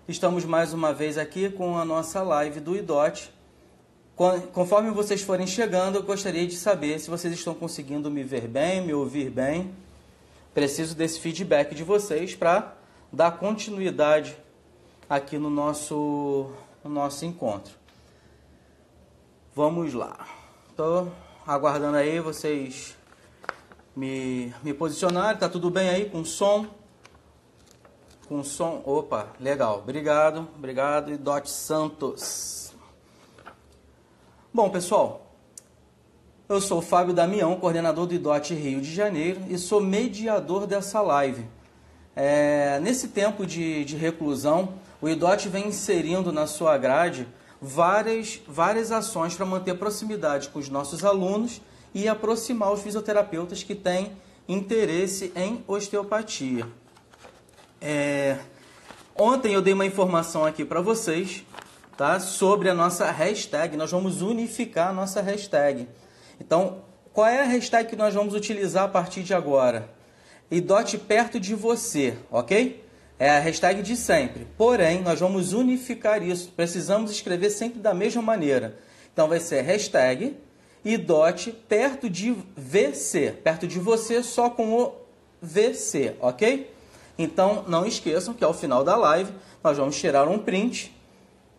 Estamos mais uma vez aqui com a nossa live do IDOT. Conforme vocês forem chegando, eu gostaria de saber se vocês estão conseguindo me ver bem, me ouvir bem. Preciso desse feedback de vocês para dar continuidade aqui no nosso encontro. Vamos lá. Estou aguardando aí vocês me posicionarem. Tá tudo bem aí com som? Com som, opa, legal, obrigado, IDOT Santos. Bom, pessoal, eu sou o Fábio Damião, coordenador do IDOT Rio de Janeiro e sou mediador dessa live. Nesse tempo de reclusão, o IDOT vem inserindo na sua grade várias ações para manter proximidade com os nossos alunos e aproximar os fisioterapeutas que têm interesse em osteopatia. Ontem eu dei uma informação aqui para vocês, tá, sobre a nossa hashtag. Nós vamos unificar a nossa hashtag. Então, qual é a hashtag que nós vamos utilizar a partir de agora? IDOT perto de você, ok? É a hashtag de sempre. Porém, nós vamos unificar isso. Precisamos escrever sempre da mesma maneira. Então, vai ser hashtag IDOT perto de VC. Perto de você, só com o VC, ok? Então, não esqueçam que ao final da live, nós vamos tirar um print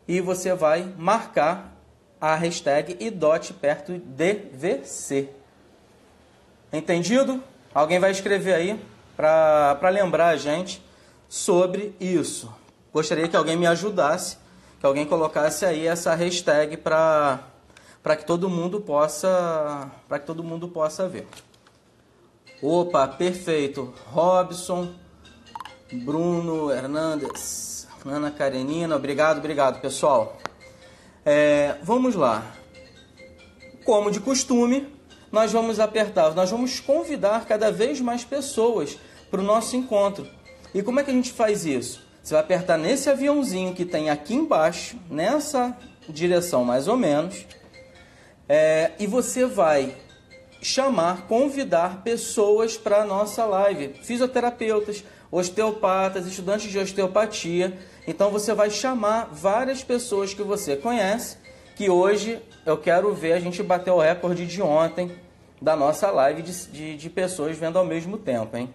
e você vai marcar a hashtag IDOT perto de VC. Entendido? Alguém vai escrever aí para lembrar a gente sobre isso. Gostaria que alguém me ajudasse, que alguém colocasse aí essa hashtag para que todo mundo possa ver. Opa, perfeito. Robson, Bruno Hernandes, Ana Karenina, obrigado, pessoal. Vamos lá. Como de costume, nós vamos convidar cada vez mais pessoas para o nosso encontro. E como é que a gente faz isso? Você vai apertar nesse aviãozinho que tem aqui embaixo, nessa direção mais ou menos, e você vai convidar pessoas para a nossa live, fisioterapeutas, osteopatas, estudantes de osteopatia. Então você vai chamar várias pessoas que você conhece, que hoje eu quero ver a gente bater o recorde de ontem da nossa live de pessoas vendo ao mesmo tempo, hein?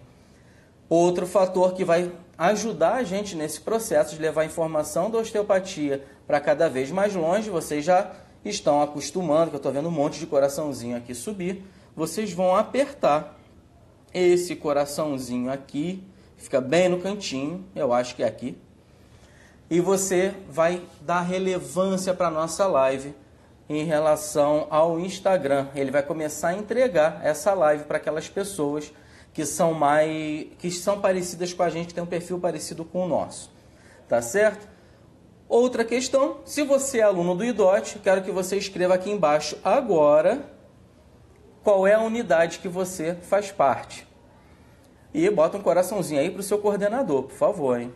Outro fator que vai ajudar a gente nesse processo de levar a informação da osteopatia para cada vez mais longe, vocês já estão acostumando, que eu estou vendo um monte de coraçãozinho aqui subir, vocês vão apertar esse coraçãozinho aqui, fica bem no cantinho, eu acho que é aqui, e você vai dar relevância para a nossa live em relação ao Instagram. Ele vai começar a entregar essa live para aquelas pessoas que são parecidas com a gente, que tem um perfil parecido com o nosso, tá certo? Outra questão, se você é aluno do IDOT, quero que você escreva aqui embaixo agora qual é a unidade que você faz parte. E bota um coraçãozinho aí para o seu coordenador, por favor, hein?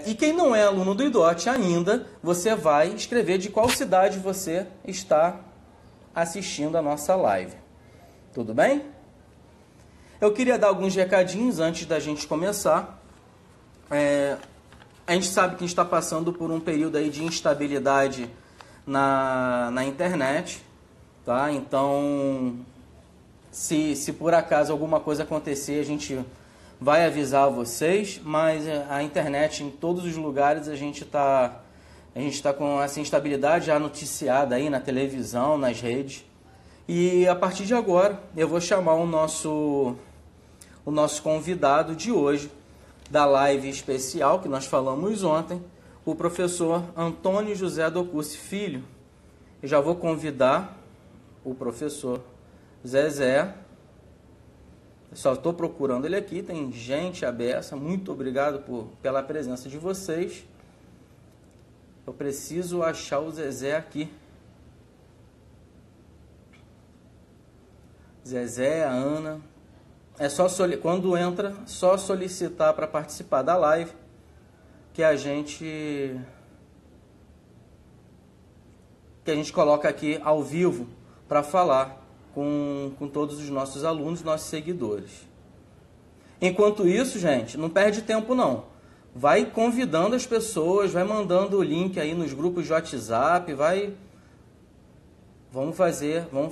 E quem não é aluno do IDOT ainda, você vai escrever de qual cidade você está assistindo a nossa live. Tudo bem? Eu queria dar alguns recadinhos antes da gente começar. A gente sabe que a gente está passando por um período aí de instabilidade na internet, tá? Então, se por acaso alguma coisa acontecer, a gente vai avisar vocês, mas a internet em todos os lugares a gente tá com essa instabilidade já noticiada aí na televisão, nas redes. E a partir de agora eu vou chamar o nosso convidado de hoje, da live especial que nós falamos ontem, o professor Antônio José Docussi Filho. Eu já vou convidar o professor Zezé. Eu só estou procurando ele aqui, tem gente abessa. Muito obrigado pela presença de vocês. Eu preciso achar o Zezé aqui. Zezé, a Ana. Quando entra, só solicitar para participar da live, que a gente coloca aqui ao vivo para falar com todos os nossos alunos, nossos seguidores. Enquanto isso, gente, não perde tempo não. vai convidando as pessoas, vai mandando o link aí nos grupos de WhatsApp, vamos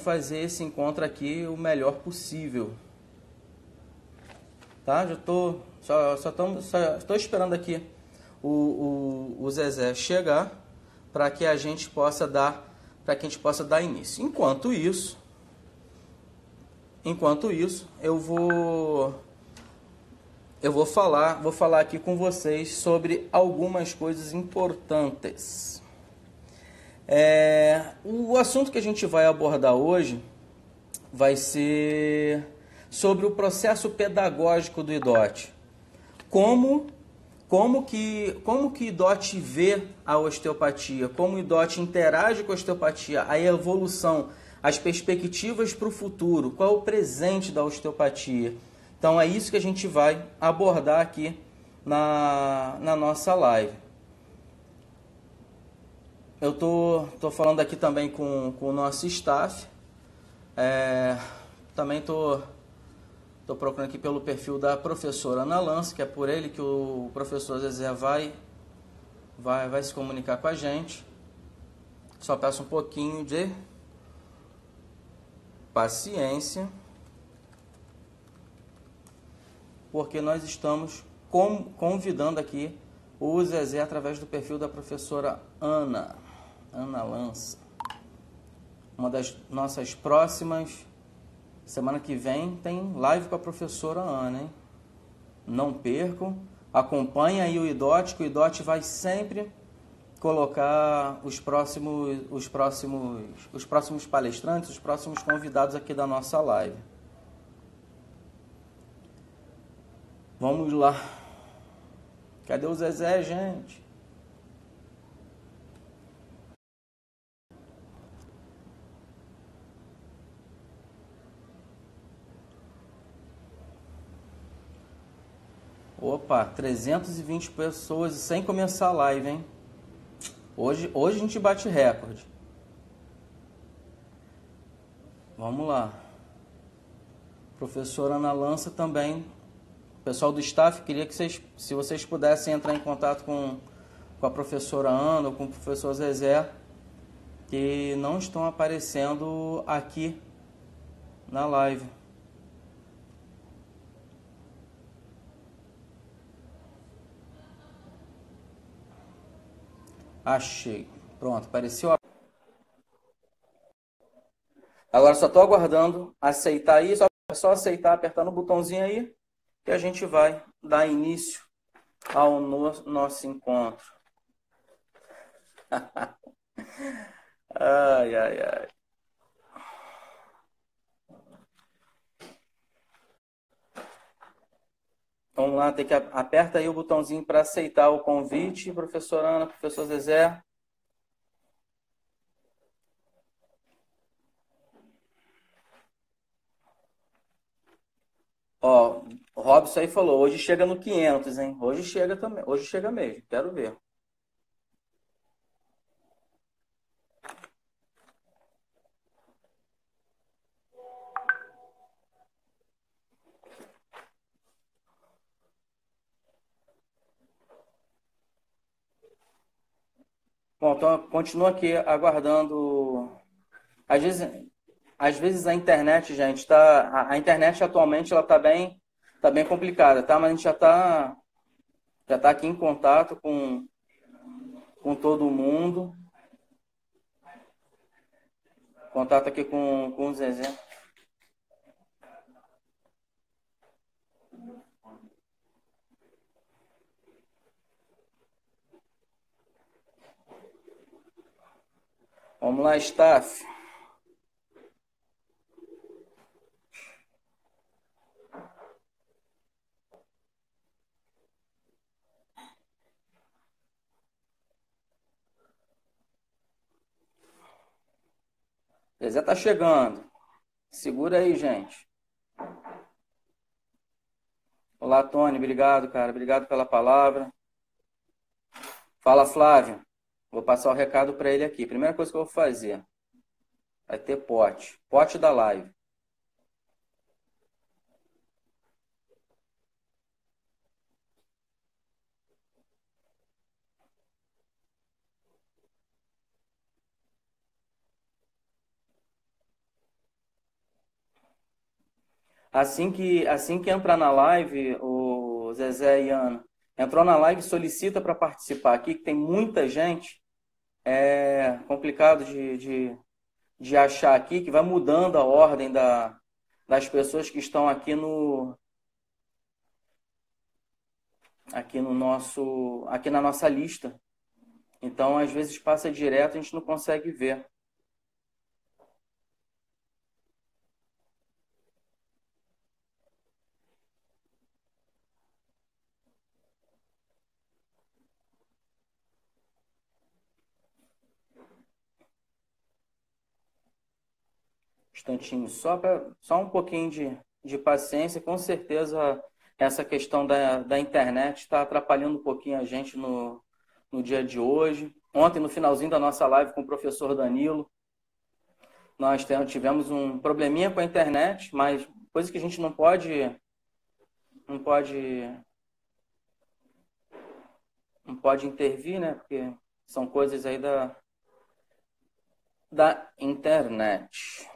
fazer esse encontro aqui o melhor possível. Tá? Só estou esperando aqui o Zezé chegar para que a gente possa dar início. Enquanto isso, eu vou falar aqui com vocês sobre algumas coisas importantes. O assunto que a gente vai abordar hoje vai ser sobre o processo pedagógico do IDOT. Como que o IDOT vê a osteopatia, como o IDOT interage com a osteopatia, a evolução, as perspectivas para o futuro, qual é o presente da osteopatia. Então é isso que a gente vai abordar aqui na nossa live. Eu tô falando aqui também com o nosso staff. Também tô procurando aqui pelo perfil da professora Ana Lance, que é por ele que o professor Zezé vai se comunicar com a gente. Só peço um pouquinho de paciência, porque nós estamos convidando aqui o Zezé através do perfil da professora Ana Lance. Uma das nossas próximas, semana que vem, tem live com a professora Ana, hein? Não percam, acompanhem aí o IDOT, que o IDOT vai sempre colocar os próximos palestrantes, os próximos convidados aqui da nossa live. Vamos lá. Cadê o Zezé, gente? Opa, 320 pessoas sem começar a live, hein? Hoje a gente bate recorde. Vamos lá. Professora Ana Lança também. Pessoal do staff, queria que se vocês pudessem entrar em contato com a professora Ana ou com o professor Zezé, que não estão aparecendo aqui na live. Achei. Pronto, apareceu. Agora só estou aguardando aceitar aí. É só aceitar, apertar no botãozinho aí, que a gente vai dar início ao nosso encontro. Ai, ai, ai. Vamos lá, aperta aí o botãozinho para aceitar o convite, professora Ana, professor Zezé. Ó, o Robson aí falou, hoje chega no 500, hein? Hoje chega também, hoje chega mesmo, quero ver. Bom, então continua aqui aguardando. Às vezes a internet, gente, a internet atualmente ela tá bem complicada, tá? Mas a gente já tá aqui em contato com todo mundo. Contato aqui com o Zezé. Vamos lá, staff. Zezé tá chegando. Segura aí, gente. Olá, Tony. Obrigado, cara. Obrigado pela palavra. Fala, Flávio. Vou passar o recado para ele aqui. Primeira coisa que eu vou fazer. Vai ter pote. Pote da live. Assim que entrar na live, o Zezé e Ana, entrou na live, solicita para participar aqui, que tem muita gente, é complicado de achar aqui, que vai mudando a ordem das pessoas que estão aqui na nossa lista. Então, às vezes passa direto, a gente não consegue ver. Instantinho, só um pouquinho de paciência. Com certeza, essa questão da internet está atrapalhando um pouquinho a gente no dia de hoje. Ontem, no finalzinho da nossa live com o professor Danilo, nós tivemos um probleminha com a internet, mas coisa que a gente não pode, não pode intervir, né? Porque são coisas aí da internet.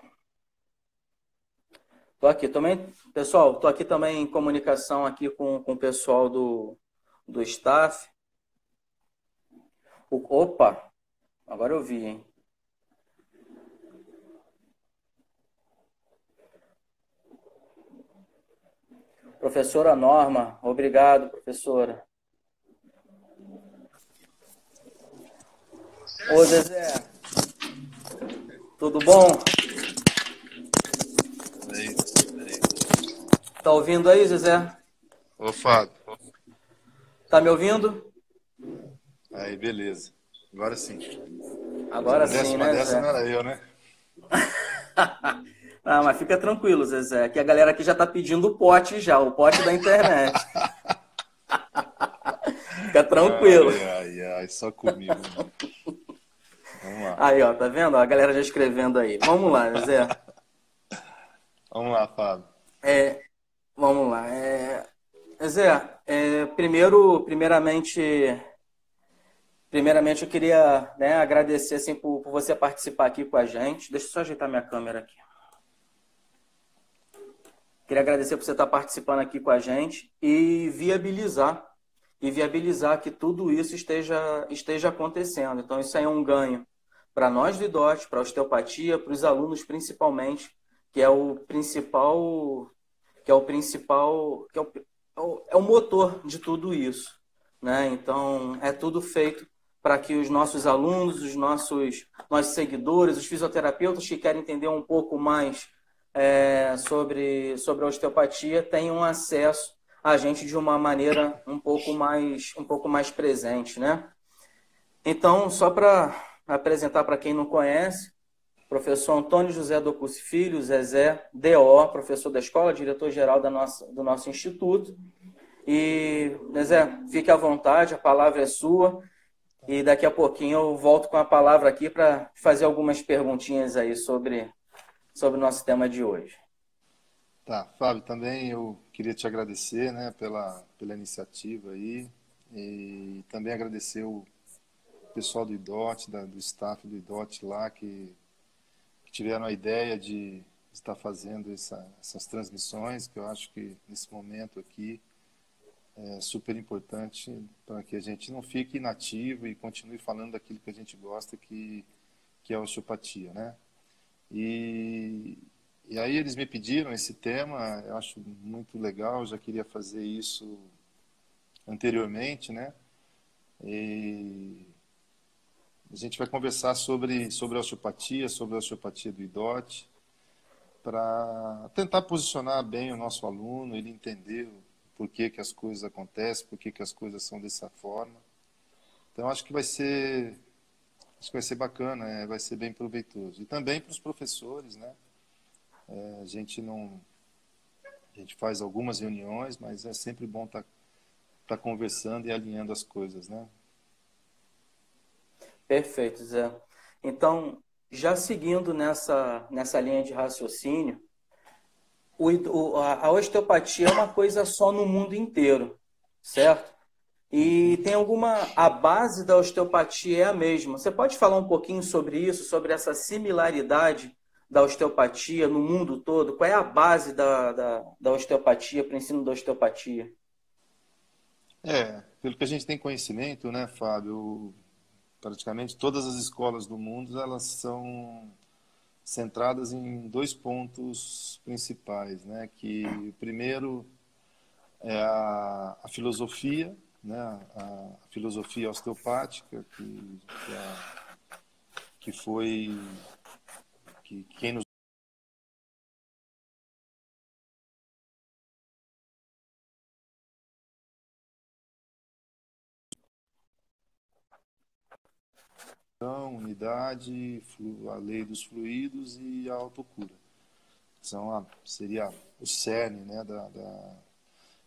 Tô aqui também, pessoal, tô aqui também em comunicação aqui com o pessoal do staff. Opa, agora eu vi, hein? Professora Norma, obrigado, professora. Ô, Zezé, tudo bom? Tá ouvindo aí, Zezé? Ô, Fábio. Tá me ouvindo? Aí, beleza. Agora sim. Agora Se sim, uma né, dessa Zezé? não era eu, né? Ah, mas fica tranquilo, Zezé, que a galera aqui já tá pedindo o pote já, o pote da internet. Fica tranquilo. Ai, só comigo, né? Vamos lá. Aí, ó, tá vendo? A galera já escrevendo aí. Vamos lá, Zezé. Vamos lá, Fábio. Vamos lá. Zé, primeiramente eu queria, né, agradecer assim, por você participar aqui com a gente. Deixa eu só ajeitar minha câmera aqui. Queria agradecer por você estar participando aqui com a gente e viabilizar que tudo isso esteja acontecendo. Então, isso aí é um ganho para nós do IDOT, para a osteopatia, para os alunos principalmente, que é o principal, é o motor de tudo isso, né? Então, é tudo feito para que os nossos alunos, os nossos seguidores, os fisioterapeutas que querem entender um pouco mais sobre a osteopatia tenham acesso a gente de uma maneira um pouco mais presente, né? Então, só para apresentar para quem não conhece, professor Antônio José Docussi Filho, Zezé, DO, professor da escola, diretor-geral do nosso instituto. E, Zezé, fique à vontade, a palavra é sua. E daqui a pouquinho eu volto com a palavra aqui para fazer algumas perguntinhas aí sobre o nosso tema de hoje. Tá, Fábio, também eu queria te agradecer, né, pela iniciativa aí. E também agradecer o pessoal do IDOT, do staff do IDOT lá, que tiveram a ideia de estar fazendo essas transmissões, que eu acho que nesse momento aqui é super importante para que a gente não fique inativo e continue falando daquilo que a gente gosta, que é a osteopatia, né? E aí eles me pediram esse tema, eu acho muito legal, eu já queria fazer isso anteriormente, né? E a gente vai conversar sobre a osteopatia, sobre a osteopatia do IDOT, para tentar posicionar bem o nosso aluno, ele entender por que as coisas acontecem, por que as coisas são dessa forma. Então, acho que vai ser bacana, vai ser bem proveitoso. E também para os professores, né? A gente faz algumas reuniões, mas é sempre bom estar conversando e alinhando as coisas, né? Perfeito, Zé. Então, já seguindo nessa linha de raciocínio, a osteopatia é uma coisa só no mundo inteiro, certo? E tem a base da osteopatia é a mesma. Você pode falar um pouquinho sobre isso, sobre essa similaridade da osteopatia no mundo todo? Qual é a base da osteopatia, para o ensino da osteopatia? Pelo que a gente tem conhecimento, né, Fábio, praticamente todas as escolas do mundo, elas são centradas em dois pontos principais, né, que o primeiro é a filosofia, né, a filosofia osteopática, que foi que quem nos dão, unidade, a lei dos fluidos e a autocura. Seria o cerne, né,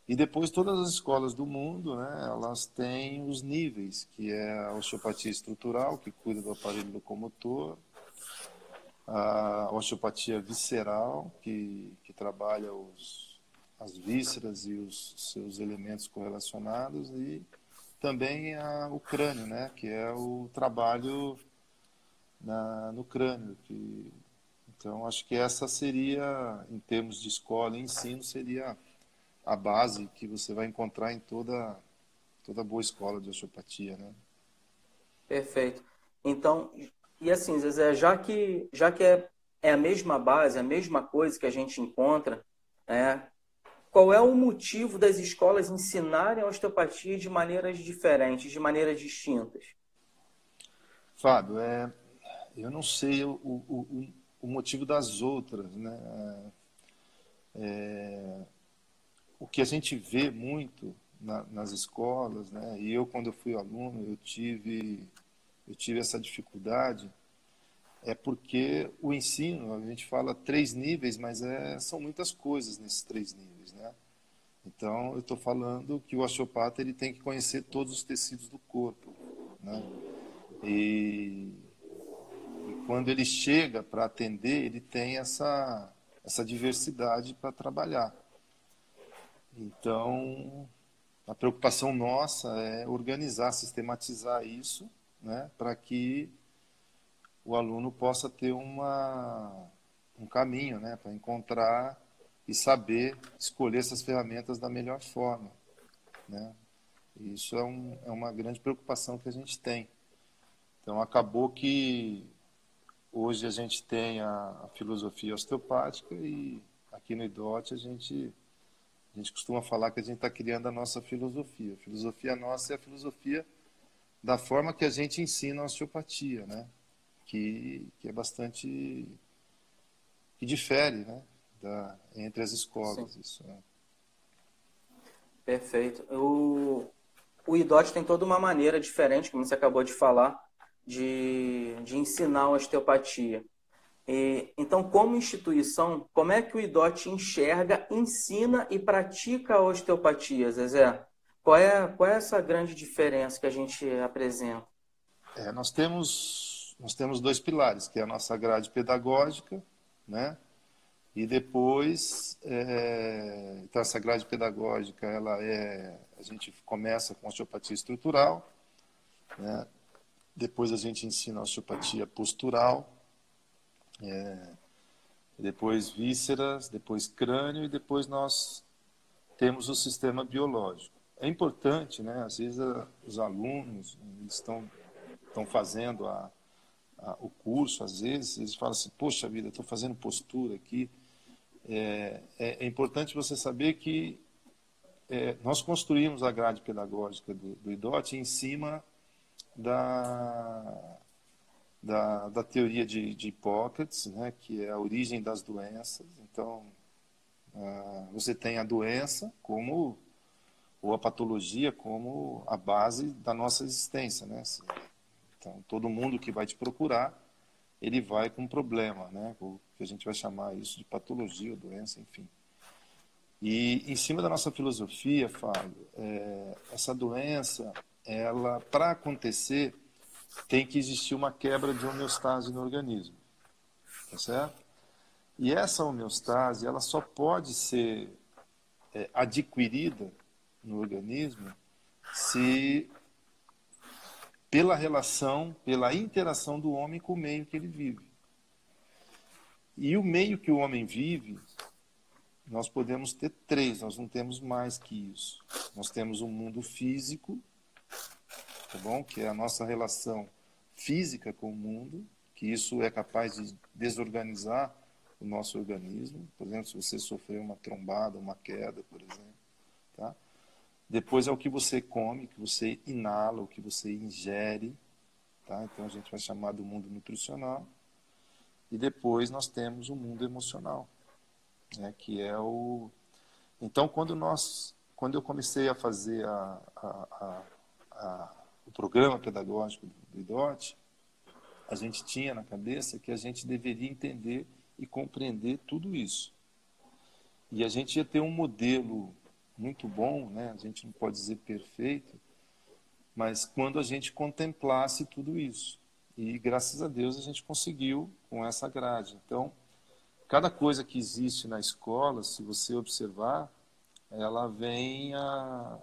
E depois todas as escolas do mundo, né, elas têm os níveis, que é a osteopatia estrutural, que cuida do aparelho locomotor, a osteopatia visceral, que trabalha as vísceras e os seus elementos correlacionados, e também o crânio, né, que é o trabalho no crânio. Então, acho que essa seria, em termos de escola e ensino, seria a base que você vai encontrar em toda boa escola de osteopatia, né? Perfeito. Então, e assim, Zezé, já que é a mesma base, a mesma coisa que a gente encontra, né? Qual é o motivo das escolas ensinarem a osteopatia de maneiras diferentes, de maneiras distintas? Fábio, eu não sei o motivo das outras, né? O que a gente vê muito nas escolas, né? E eu, quando eu fui aluno, eu tive essa dificuldade, é porque o ensino, a gente fala 3 níveis, mas são muitas coisas nesses 3 níveis, né? Então, eu estou falando que o osteopata ele tem que conhecer todos os tecidos do corpo, né? E quando ele chega para atender, ele tem essa diversidade para trabalhar. Então, a preocupação nossa é organizar, sistematizar isso, né, para que o aluno possa ter um caminho, né, para encontrar e saber escolher essas ferramentas da melhor forma, né? E isso é uma grande preocupação que a gente tem. Então, acabou que hoje a gente tem a filosofia osteopática e aqui no IDOT a gente costuma falar que a gente está criando a nossa filosofia. A filosofia nossa é a filosofia da forma que a gente ensina a osteopatia, né? Que é bastante... que difere, né? Entre as Sim, escolas, isso, né? perfeito. O IDOT tem toda uma maneira diferente, como você acabou de falar, de ensinar a osteopatia. Então, como instituição, como é que o IDOT enxerga, ensina e pratica a osteopatia, Zezé? Qual é essa grande diferença que a gente apresenta? Nós temos 2 pilares, que é a nossa grade pedagógica, né? E depois, então essa grade pedagógica, a gente começa com osteopatia estrutural, né? Depois a gente ensina osteopatia postural, depois vísceras, depois crânio e depois nós temos o sistema biológico. É importante, né? Às vezes os alunos eles estão fazendo o curso, às vezes eles falam assim, poxa vida, estou fazendo postura aqui. É importante você saber que nós construímos a grade pedagógica do IDOT em cima da, da teoria de Hipócrates, né, que é a origem das doenças. Então, você tem a doença ou a patologia como a base da nossa existência, né? Então, todo mundo que vai te procurar, ele vai com um problema, né? O que a gente vai chamar isso de patologia ou doença, enfim. E em cima da nossa filosofia, Fábio, essa doença, ela, para acontecer, tem que existir uma quebra de homeostase no organismo, tá certo? E essa homeostase, ela só pode ser adquirida no organismo se pela relação, pela interação do homem com o meio que ele vive. E o meio que o homem vive, nós podemos ter três, nós não temos mais que isso. Nós temos um mundo físico, tá bom? Que é a nossa relação física com o mundo, que isso é capaz de desorganizar o nosso organismo. Por exemplo, se você sofreu uma trombada, uma queda, por exemplo. Tá? Depois é o que você come, o que você inala, o que você ingere. Tá? Então a gente vai chamar do mundo nutricional. E depois nós temos o mundo emocional, né? Que é o... Então, quando eu comecei a fazer o programa pedagógico do IDOT, a gente tinha na cabeça que a gente deveria entender e compreender tudo isso. E a gente ia ter um modelo muito bom, né? A gente não pode dizer perfeito, mas quando a gente contemplasse tudo isso. E graças a Deus a gente conseguiu com essa grade. Então, cada coisa que existe na escola, se você observar, ela vem a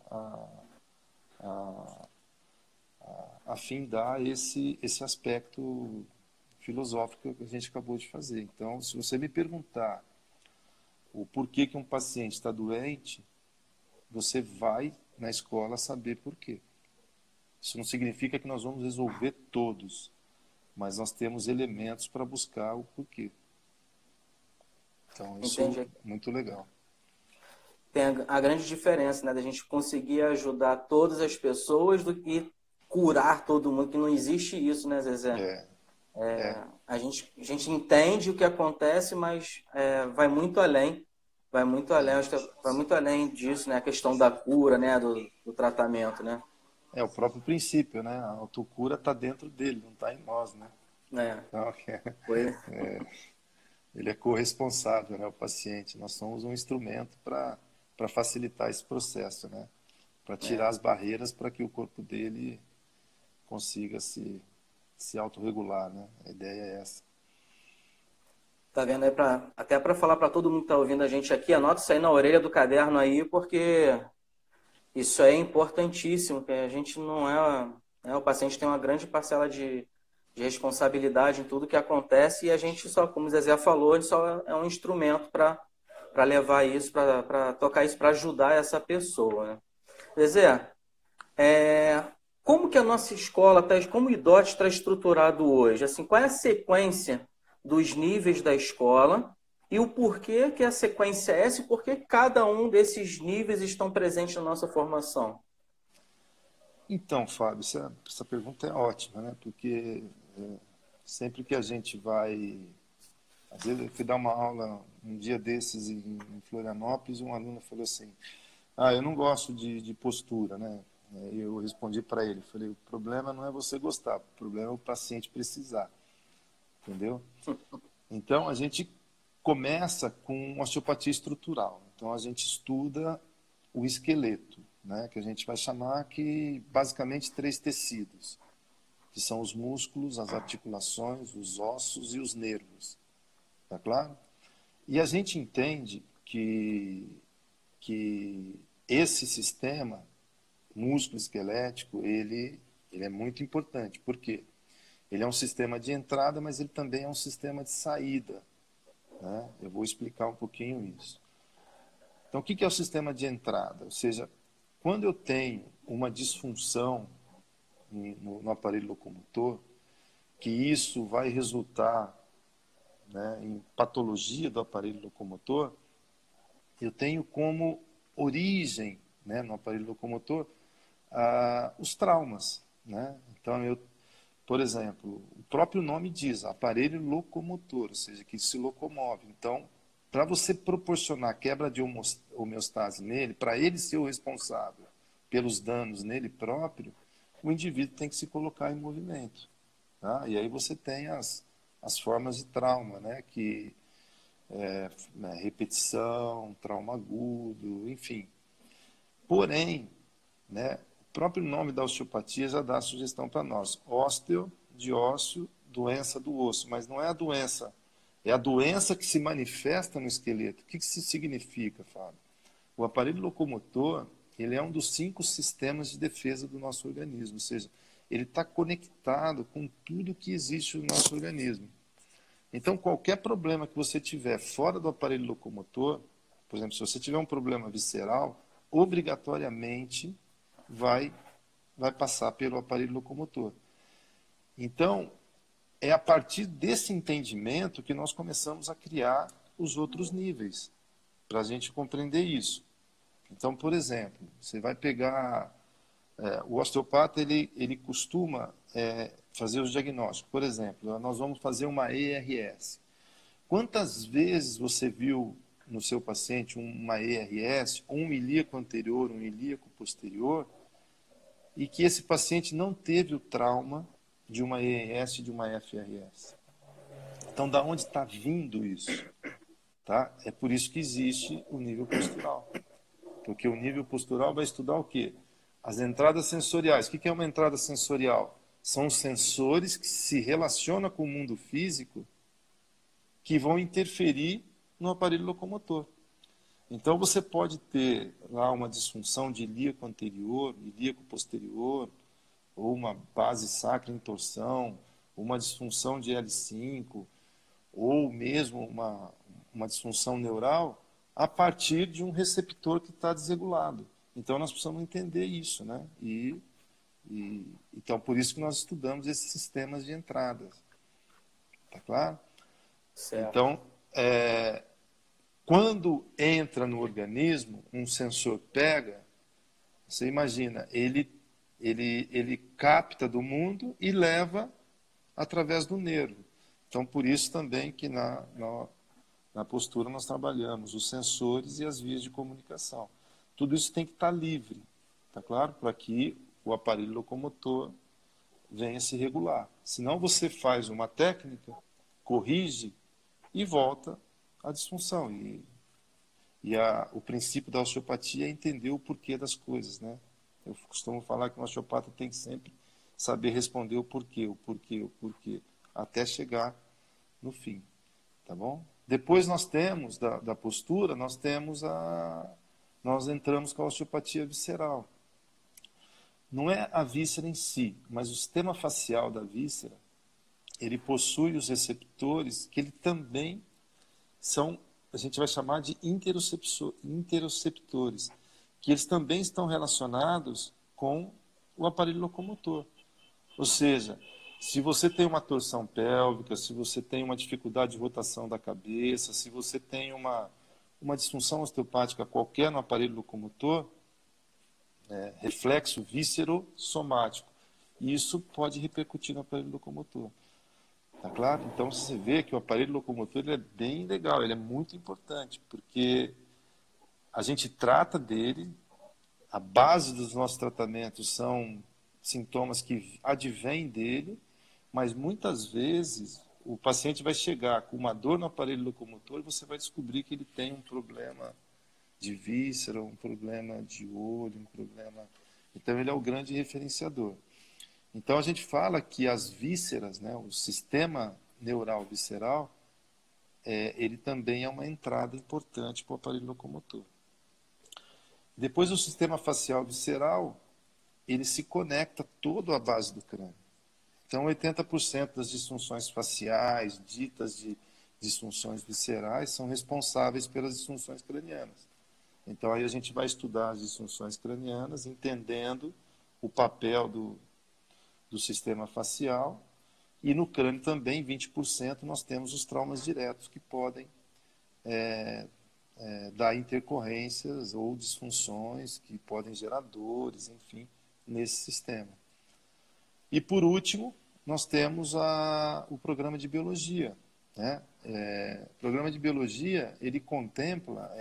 findar esse aspecto filosófico que a gente acabou de fazer. Então, se você me perguntar o porquê que um paciente está doente, você vai na escola saber por quê. Isso não significa que nós vamos resolver todos, mas nós temos elementos para buscar o porquê. Então, isso Entendi. é muito legal. Tem a grande diferença, né, da gente conseguir ajudar todas as pessoas do que curar todo mundo, que não existe isso, né, Zezé? A gente entende o que acontece, mas vai muito além. Vai muito além, acho que vai muito além disso, né? A questão da cura, né? Do tratamento, né? É o próprio princípio, né? A autocura está dentro dele, não está em nós, né? É, Então, foi. ele é corresponsável, né? O paciente. Nós somos um instrumento para facilitar esse processo, né? Para tirar as barreiras para que o corpo dele consiga se autorregular, né? A ideia é essa. Tá vendo aí, até para falar para todo mundo que tá ouvindo a gente aqui, anota isso aí na orelha do caderno aí, porque isso é importantíssimo, que a gente não o paciente tem uma grande parcela de responsabilidade em tudo que acontece e a gente só, como o Zezé falou, a gente só é um instrumento para levar isso, para tocar isso, para ajudar essa pessoa, né? Zezé, como que a nossa escola, como o IDOT está estruturado hoje? Assim, qual é a sequência dos níveis da escola e o porquê que a sequência é essa e por que cada um desses níveis estão presentes na nossa formação? Então, Fábio, essa pergunta é ótima, né? Porque sempre que a gente vai... Às vezes eu fui dar uma aula um dia desses em Florianópolis e um aluno falou assim, eu não gosto de postura, né? Eu respondi para ele, falei, o problema não é você gostar, o problema é o paciente precisar, entendeu? Então, a gente começa com osteopatia estrutural. Então, a gente estuda o esqueleto, né? Que a gente vai chamar que, basicamente, 3 tecidos, que são os músculos, as articulações, os ossos e os nervos. Tá claro? E a gente entende que esse sistema músculo esquelético, ele é muito importante. Por quê? Ele é um sistema de entrada, mas ele também é um sistema de saída, né? Eu vou explicar um pouquinho isso. Então, o que é o sistema de entrada? Ou seja, quando eu tenho uma disfunção no aparelho locomotor, que isso vai resultar, né, em patologia do aparelho locomotor, eu tenho como origem, né, no aparelho locomotor os traumas, né? Então, por exemplo, o próprio nome diz aparelho locomotor, ou seja, que se locomove. Então, para você proporcionar quebra de homeostase nele, para ele ser o responsável pelos danos nele próprio, o indivíduo tem que se colocar em movimento. Tá? E aí você tem as formas de trauma, né? Que repetição, trauma agudo, enfim. Porém, né, o próprio nome da osteopatia já dá a sugestão para nós. Ósteo, de ósseo, doença do osso. Mas não é a doença, é a doença que se manifesta no esqueleto. O que isso significa, Fábio? O aparelho locomotor, ele é um dos 5 sistemas de defesa do nosso organismo. Ou seja, ele está conectado com tudo que existe no nosso organismo. Então, qualquer problema que você tiver fora do aparelho locomotor, por exemplo, se você tiver um problema visceral, obrigatoriamente vai passar pelo aparelho locomotor. Então, é a partir desse entendimento que nós começamos a criar os outros níveis, para a gente compreender isso. Então, por exemplo, você vai pegar... o osteopata, ele costuma fazer os diagnósticos. Por exemplo, nós vamos fazer uma ERS. Quantas vezes você viu no seu paciente uma ERS, um ilíaco anterior, um ilíaco posterior, e que esse paciente não teve o trauma de uma ERS e de uma FRS? Então, da onde está vindo isso? Tá? É por isso que existe o nível postural. Porque o nível postural vai estudar o quê? As entradas sensoriais. O que é uma entrada sensorial? São os sensores que se relacionam com o mundo físico que vão interferir no aparelho locomotor. Então, você pode ter lá uma disfunção de ilíaco anterior, ilíaco posterior, ou uma base sacra em torção, uma disfunção de L5, ou mesmo uma disfunção neural, a partir de um receptor que está desregulado. Então, nós precisamos entender isso, né? Então, por isso que nós estudamos esses sistemas de entradas. Tá claro? Certo. Então, quando entra no organismo, um sensor pega, você imagina, ele capta do mundo e leva através do nervo. Então, por isso também que na postura nós trabalhamos os sensores e as vias de comunicação. Tudo isso tem que estar livre, tá claro? Para que o aparelho locomotor venha se regular. Senão você faz uma técnica, corrige e volta à disfunção. O princípio da osteopatia é entender o porquê das coisas, né? Eu costumo falar que o osteopata tem que sempre saber responder o porquê, até chegar no fim, tá bom? Depois nós temos, da postura, nós entramos com a osteopatia visceral. Não é a víscera em si, mas o sistema facial da víscera, ele possui os receptores que ele também são, a gente vai chamar de interoceptores, que eles também estão relacionados com o aparelho locomotor. Ou seja, se você tem uma torção pélvica, se você tem uma dificuldade de rotação da cabeça, se você tem uma disfunção osteopática qualquer no aparelho locomotor, reflexo víscero-somático, isso pode repercutir no aparelho locomotor. Tá claro? Então você vê que o aparelho locomotor ele é bem legal, ele é muito importante, porque a gente trata dele, a base dos nossos tratamentos são sintomas que advêm dele, mas muitas vezes o paciente vai chegar com uma dor no aparelho locomotor e você vai descobrir que ele tem um problema de víscera, um problema de olho, um problema... Então ele é o grande referenciador. Então a gente fala que as vísceras, né, o sistema neural visceral, ele também é uma entrada importante para o aparelho locomotor. Depois o sistema facial visceral, ele se conecta todo à base do crânio. Então 80% das disfunções faciais, ditas de disfunções viscerais, são responsáveis pelas disfunções cranianas. Então aí a gente vai estudar as disfunções cranianas, entendendo o papel do sistema facial, e no crânio também, 20%, nós temos os traumas diretos que podem dar intercorrências ou disfunções que podem gerar dores, enfim, nesse sistema. E por último, nós temos o programa de biologia, né? O programa de biologia, ele contempla,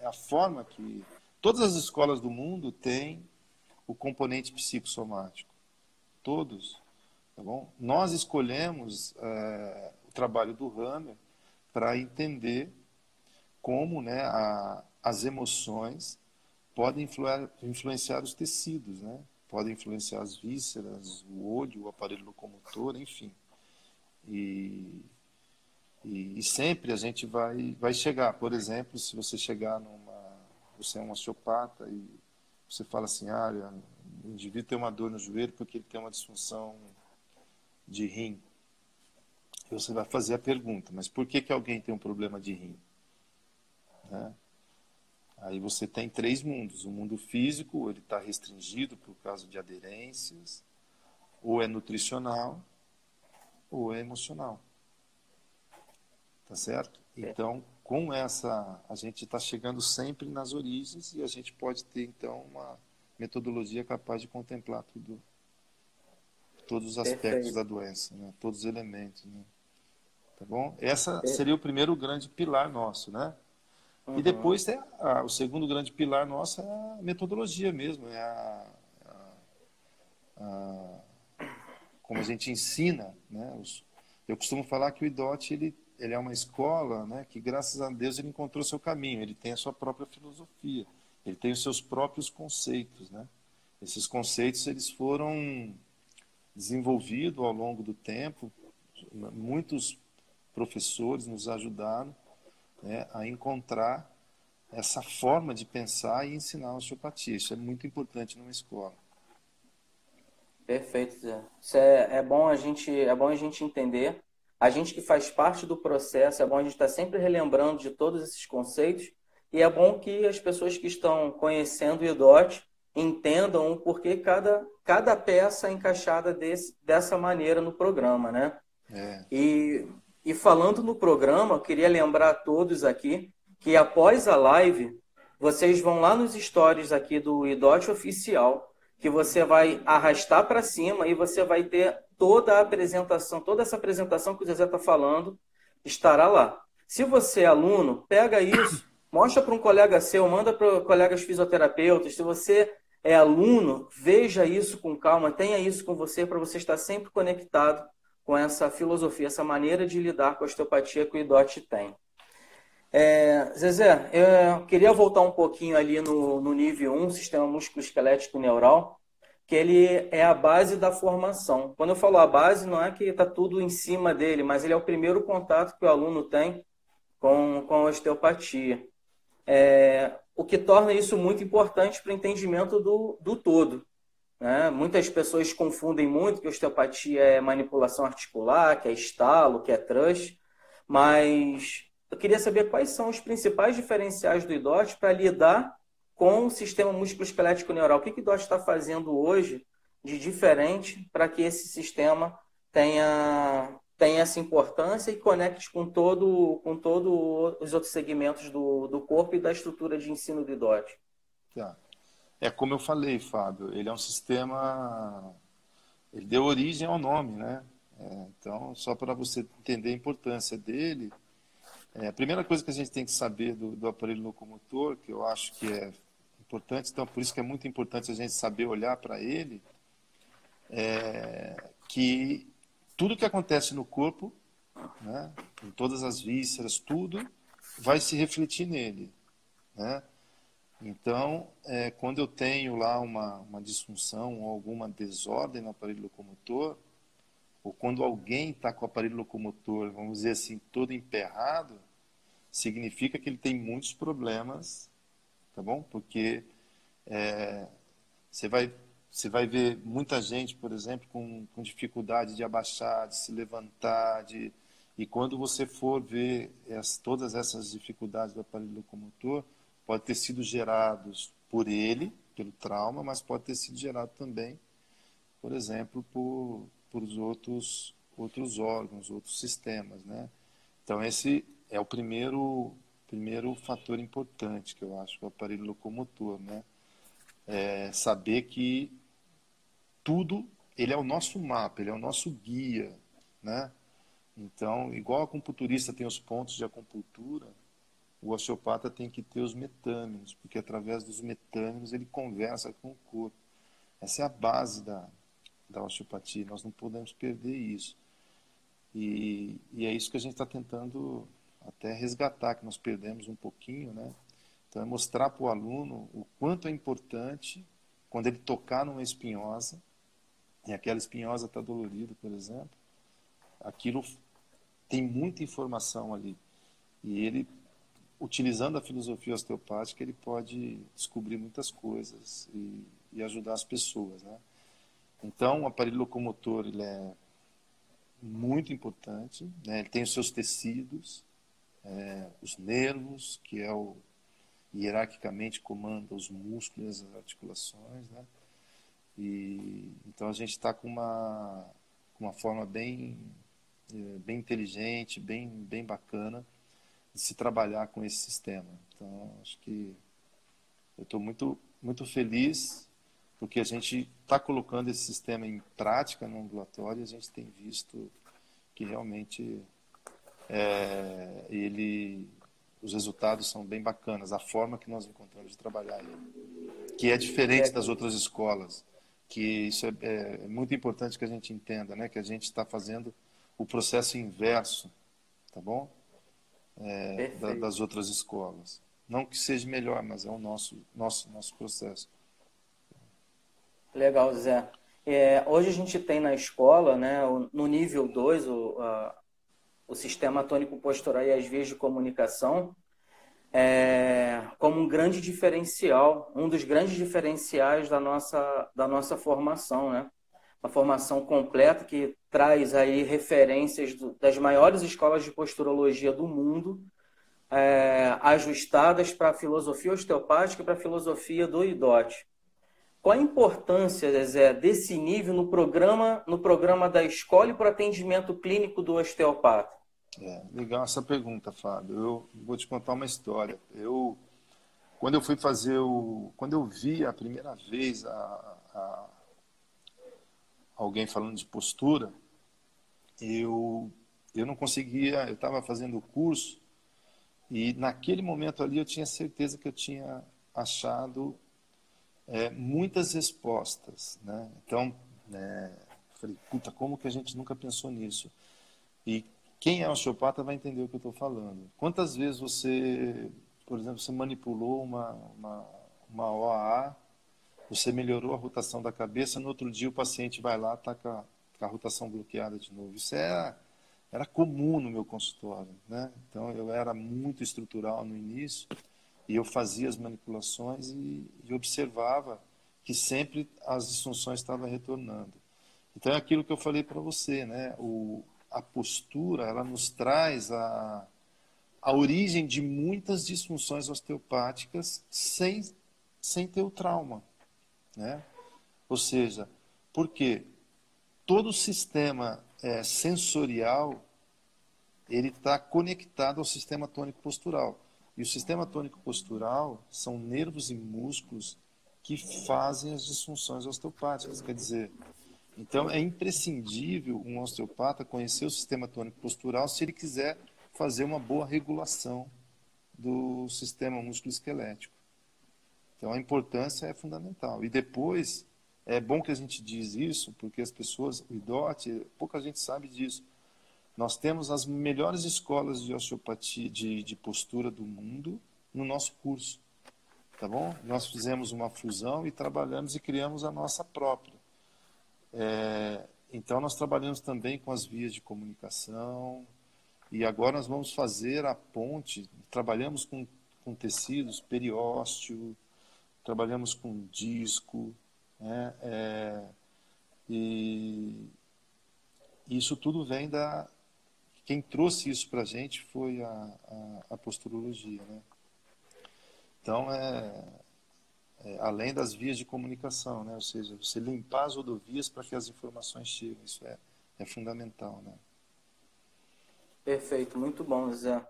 a forma que todas as escolas do mundo têm o componente psicossomático. Todos, tá bom? Nós escolhemos o trabalho do Hammer para entender como, né, as emoções podem influenciar os tecidos, né? Podem influenciar as vísceras, o olho, o aparelho locomotor, enfim. E sempre a gente vai chegar, por exemplo, se você chegar você é um osteopata e você fala assim, o indivíduo tem uma dor no joelho porque ele tem uma disfunção de rim. Você vai fazer a pergunta, mas por que que alguém tem um problema de rim? Né? Aí você tem três mundos. O mundo físico, ele está restringido por causa de aderências, ou é nutricional, ou é emocional. Tá certo? Então, com essa, a gente está chegando sempre nas origens e a gente pode ter, então, uma metodologia capaz de contemplar todos os aspectos Perfeito. da doença, né? Todos os elementos, né? Tá bom? Essa seria o primeiro grande pilar nosso, né? E Uhum. depois tem o segundo grande pilar nosso é a metodologia mesmo, como a gente ensina, né? Eu costumo falar que o IDOT ele é uma escola, né? Que graças a Deus ele encontrou seu caminho, ele tem a sua própria filosofia, ele tem os seus próprios conceitos, né? Esses conceitos eles foram desenvolvidos ao longo do tempo, muitos professores nos ajudaram, né, a encontrar essa forma de pensar e ensinar a osteopatia. Isso é muito importante numa escola. Perfeito, Zé. Isso é bom a gente entender. A gente que faz parte do processo, é bom a gente estar sempre relembrando de todos esses conceitos e é bom que as pessoas que estão conhecendo o IDOT entendam o porquê cada peça é encaixada dessa maneira no programa, né? É, E, e falando no programa, eu queria lembrar a todos aqui que após a live, vocês vão lá nos stories aqui do IDOT Oficial, que você vai arrastar para cima e você vai ter toda a apresentação, toda essa apresentação que o Zezé está falando, estará lá. Se você é aluno, pega isso, mostra para um colega seu, manda para colegas fisioterapeutas. Se você é aluno, veja isso com calma, tenha isso com você para você estar sempre conectado com essa filosofia, essa maneira de lidar com a osteopatia que o IDOT tem. Zezé, eu queria voltar um pouquinho ali no nível 1, sistema músculo-esquelético neural, que ele é a base da formação. Quando eu falo a base, não é que está tudo em cima dele, mas ele é o primeiro contato que o aluno tem com a osteopatia. O que torna isso muito importante para o entendimento do todo. Né? Muitas pessoas confundem muito que osteopatia é manipulação articular, que é estalo, que é thrust, mas eu queria saber quais são os principais diferenciais do IDOT para lidar com o sistema músculo-esquelético neural. O que o IDOT está fazendo hoje de diferente para que esse sistema tenha essa importância e conecte com todo os outros segmentos do corpo e da estrutura de ensino do IDOT? tá. É como eu falei, Fábio, ele é um sistema, ele deu origem ao nome, né? Então, só para você entender a importância dele, a primeira coisa que a gente tem que saber do aparelho locomotor, que eu acho que é importante, então por isso que é muito importante a gente saber olhar para ele, que tudo que acontece no corpo, né, em todas as vísceras, tudo vai se refletir nele, né? Então, quando eu tenho lá uma disfunção ou alguma desordem no aparelho locomotor, ou quando alguém está com o aparelho locomotor, vamos dizer assim, todo emperrado, significa que ele tem muitos problemas, tá bom? Porque você vai, você vai ver muita gente, por exemplo, com dificuldade de abaixar, de se levantar, e quando você for ver todas essas dificuldades do aparelho locomotor, pode ter sido gerados por ele, pelo trauma, mas pode ter sido gerado também, por exemplo, por os outros órgãos, outros sistemas, né? Então, esse é o primeiro fator importante que eu acho, o aparelho locomotor, né? Saber que tudo, ele é o nosso mapa, ele é o nosso guia, né? Então, igual a acupunturista tem os pontos de acupuntura, o osteopata tem que ter os metâmenos, porque através dos metâmenos ele conversa com o corpo. Essa é a base da osteopatia, nós não podemos perder isso. E é isso que a gente está tentando até resgatar, que nós perdemos um pouquinho, né? Então, é mostrar para o aluno o quanto é importante quando ele tocar numa espinhosa, e aquela espinhosa está dolorida, por exemplo, aquilo tem muita informação ali. E ele, utilizando a filosofia osteopática, ele pode descobrir muitas coisas e ajudar as pessoas, né? Então, o aparelho locomotor ele é muito importante, né? Ele tem os seus tecidos, os nervos, que é o hierarquicamente comanda os músculos e as articulações, né? E então a gente está com uma forma bem inteligente, bem bacana de se trabalhar com esse sistema. Então acho que eu estou muito feliz porque a gente está colocando esse sistema em prática no ambulatório e a gente tem visto que realmente os resultados são bem bacanas, a forma que nós encontramos de trabalhar ele, que é diferente das outras escolas, que isso é muito importante que a gente entenda, né? Que a gente está fazendo o processo inverso, tá bom? Das outras escolas. Não que seja melhor, mas é o nosso processo. Legal, Zé. Hoje a gente tem na escola, né, no nível 2, o sistema tônico postural e as vias de comunicação, como um grande diferencial, um dos grandes diferenciais da nossa formação, né? Uma formação completa que traz aí referências das maiores escolas de posturologia do mundo, ajustadas para a filosofia osteopática e para a filosofia do IDOT. Qual a importância, Zé, desse nível no programa da escola e para o atendimento clínico do osteopata? Legal essa pergunta, Fábio. Eu vou te contar uma história. Quando eu vi a primeira vez alguém falando de postura, eu não conseguia, eu estava fazendo o curso e naquele momento ali eu tinha certeza que eu tinha achado muitas respostas, né? Então, falei, puta, como que a gente nunca pensou nisso? E quem é osteopata vai entender o que eu estou falando. Quantas vezes você, por exemplo, você manipulou uma OAA, você melhorou a rotação da cabeça, no outro dia o paciente vai lá, está com a rotação bloqueada de novo. Isso era comum no meu consultório, né? Então, eu era muito estrutural no início e eu fazia as manipulações e observava que sempre as disfunções estavam retornando. Então, é aquilo que eu falei para você, né? A postura, ela nos traz a origem de muitas disfunções osteopáticas sem ter o trauma, né? Ou seja, porque todo o sistema sensorial ele está conectado ao sistema tônico postural. E o sistema tônico postural são nervos e músculos que fazem as disfunções osteopáticas. Quer dizer, então é imprescindível um osteopata conhecer o sistema tônico postural se ele quiser fazer uma boa regulação do sistema músculo-esquelético. Então a importância é fundamental. E depois, é bom que a gente diz isso, porque as pessoas, o IDOT, pouca gente sabe disso. Nós temos as melhores escolas de osteopatia, de postura do mundo no nosso curso, tá bom? Nós fizemos uma fusão e trabalhamos e criamos a nossa própria. Então nós trabalhamos também com as vias de comunicação e agora nós vamos fazer a ponte, trabalhamos com tecidos, periósteo, trabalhamos com disco, né? E isso tudo vem quem trouxe isso para a gente foi a posturologia, né? Então, além das vias de comunicação, né? Ou seja, você limpar as rodovias para que as informações cheguem, isso é fundamental, né? Perfeito, muito bom, Zé.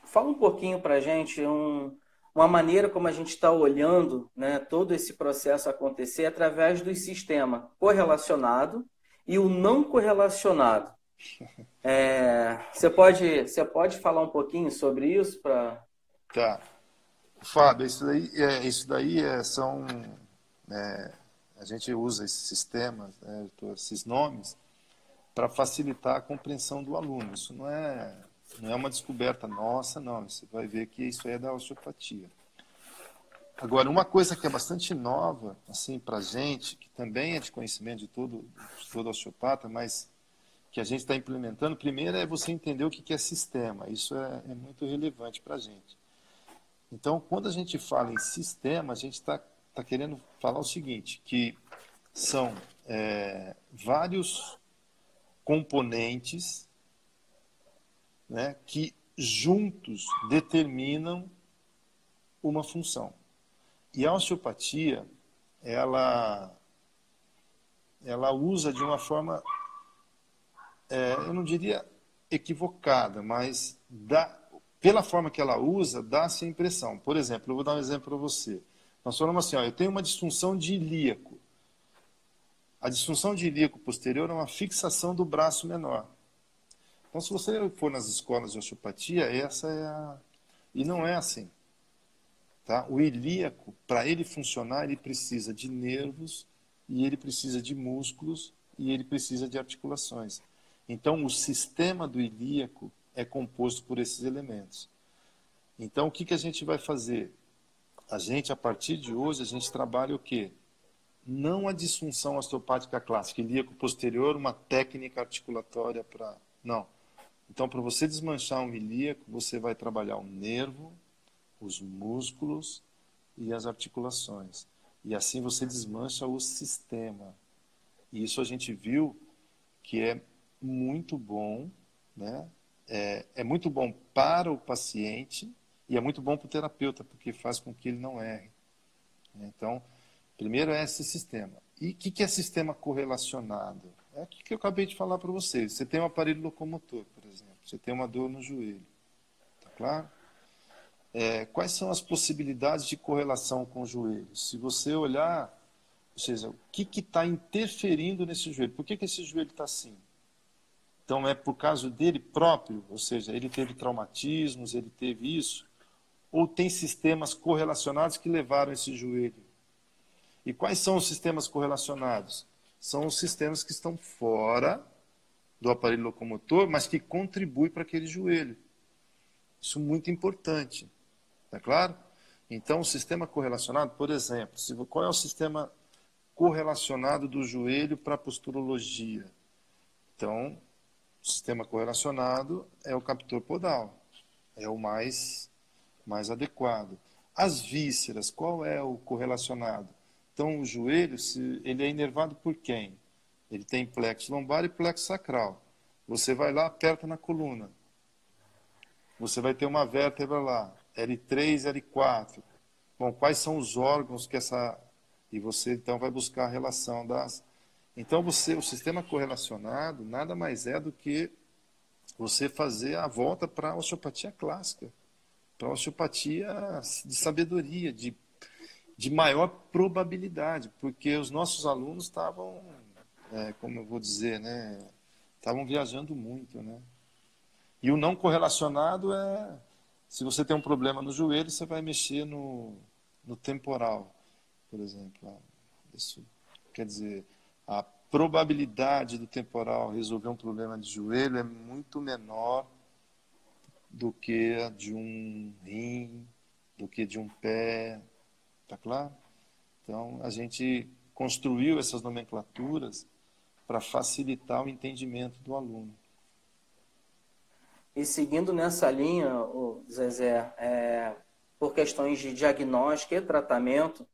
Fala um pouquinho para a gente uma maneira como a gente está olhando, né, todo esse processo acontecer através do sistema correlacionado e o não correlacionado. Você pode falar um pouquinho sobre isso? Tá. Fábio, isso daí a gente usa esses sistemas, né, esses nomes, para facilitar a compreensão do aluno. Isso não é uma descoberta nossa, não. Você vai ver que isso é da osteopatia. Agora, uma coisa que é bastante nova, assim, para a gente, que também é de conhecimento de todo osteopata, mas que a gente está implementando, primeiro é você entender o que é sistema. Isso é muito relevante para a gente. Então, quando a gente fala em sistema, a gente está querendo falar o seguinte, que são vários componentes, né, que juntos determinam uma função. E a osteopatia, ela usa de uma forma, eu não diria equivocada, mas pela forma que ela usa, dá-se a impressão. Por exemplo, eu vou dar um exemplo para você. Nós falamos assim, ó, eu tenho uma disfunção de ilíaco. A disfunção de ilíaco posterior é uma fixação do braço menor. Então, se você for nas escolas de osteopatia, essa é a... E não é assim. Tá? O ilíaco, para ele funcionar, ele precisa de nervos, e ele precisa de músculos, e ele precisa de articulações. Então, o sistema do ilíaco é composto por esses elementos. Então, o que a gente vai fazer? A gente, a partir de hoje, a gente trabalha o quê? Não a disfunção osteopática clássica, ilíaco posterior, uma técnica articulatória para... Não. Então, para você desmanchar um ilíaco, você vai trabalhar o nervo, os músculos e as articulações. E assim você desmancha o sistema. E isso a gente viu que é muito bom, né? É muito bom para o paciente e é muito bom para o terapeuta, porque faz com que ele não erre. Então, primeiro é esse sistema. E o que é sistema correlacionado? É o que eu acabei de falar para vocês. Você tem um aparelho locomotor, por exemplo. Você tem uma dor no joelho. Tá claro? Quais são as possibilidades de correlação com o joelho? Se você olhar, ou seja, o que está interferindo nesse joelho? Por que esse joelho está assim? Então, é por causa dele próprio? Ou seja, ele teve traumatismos, ele teve isso? Ou tem sistemas correlacionados que levaram esse joelho? E quais são os sistemas correlacionados? São os sistemas que estão fora do aparelho locomotor, mas que contribuem para aquele joelho. Isso é muito importante. Tá claro? Então, o sistema correlacionado, por exemplo, qual é o sistema correlacionado do joelho para a posturologia? Então, o sistema correlacionado é o captor podal. É o mais adequado. As vísceras, qual é o correlacionado? Então, o joelho, ele é inervado por quem? Ele tem plexo lombar e plexo sacral. Você vai lá, aperta na coluna. Você vai ter uma vértebra lá, L3, L4. Bom, quais são os órgãos que essa... E você, então, vai buscar a relação das... Então, o sistema correlacionado nada mais é do que você fazer a volta para a osteopatia clássica, para a osteopatia de sabedoria, de maior probabilidade, porque os nossos alunos estavam, como eu vou dizer, né, estavam viajando muito, né? E o não correlacionado se você tem um problema no joelho, você vai mexer no temporal, por exemplo. Isso quer dizer, a probabilidade do temporal resolver um problema de joelho é muito menor do que a de um rim, do que de um pé, tá claro? Então, a gente construiu essas nomenclaturas para facilitar o entendimento do aluno. E seguindo nessa linha, Zezé, por questões de diagnóstico e tratamento,